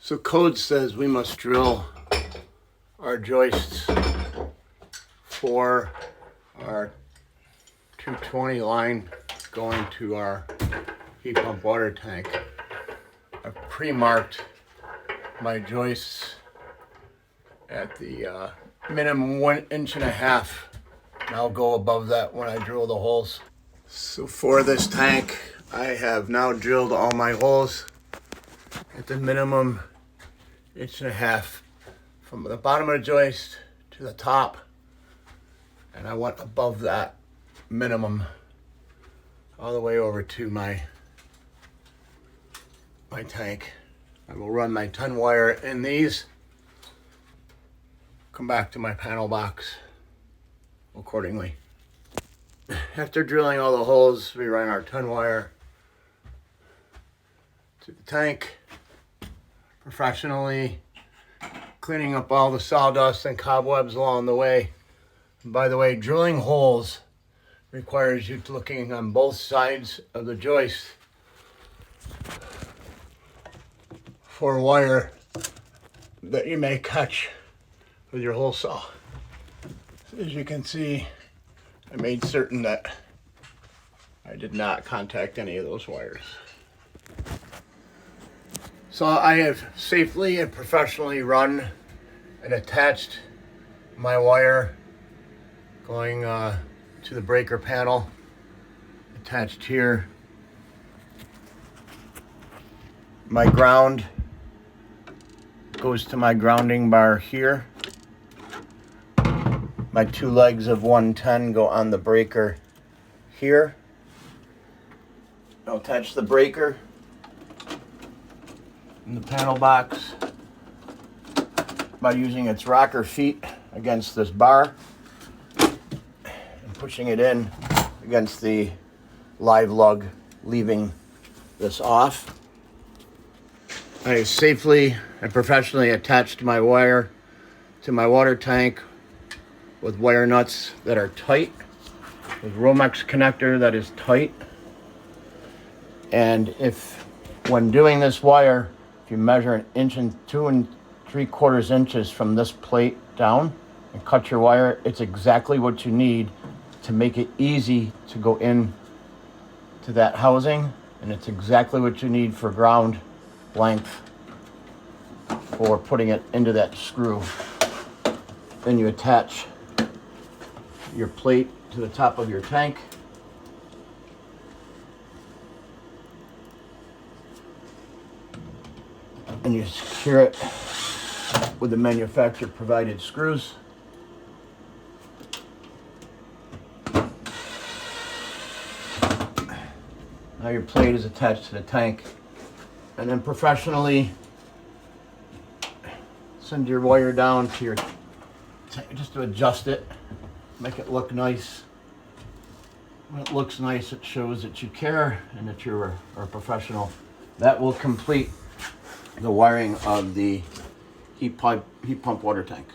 So code says we must drill our joists for our 220 line going to our heat pump water tank. I've pre-marked my joists at the minimum 1.5 inches, and I'll go above that when I drill the holes. So for this tank, I have now drilled all my holes at the minimum 1.5 inches from the bottom of the joist to the top, and I went above that minimum all the way over to my tank. I will run my 10 wire in these, come back to my panel box accordingly. After drilling all the holes, we run our 10 wire to the tank professionally, cleaning up all the sawdust and cobwebs along the way. And by the way, drilling holes requires you looking on both sides of the joist for wire that you may catch with your hole saw. So as you can see, I made certain that I did not contact any of those wires. So I have safely and professionally run and attached my wire going to the breaker panel attached here. My ground goes to my grounding bar here. My 2 legs of 110 go on the breaker here. I'll attach the breaker in the panel box by using its rocker feet against this bar and pushing it in against the live lug, leaving this off. I safely and professionally attached my wire to my water tank with wire nuts that are tight, with Romex connector that is tight. And if, when doing this wire, if you measure 1 inch and 2 3/4 inches from this plate down and cut your wire, it's exactly what you need to make it easy to go in to that housing, and it's exactly what you need for ground length for putting it into that screw. Then you attach your plate to the top of your tank. And you secure it with the manufacturer provided screws. Now your plate is attached to the tank, and then professionally send your wire down to your tank just to adjust it, make it look nice. When it looks nice, it shows that you care and that you're a professional. That will complete the wiring of the heat pump water tank.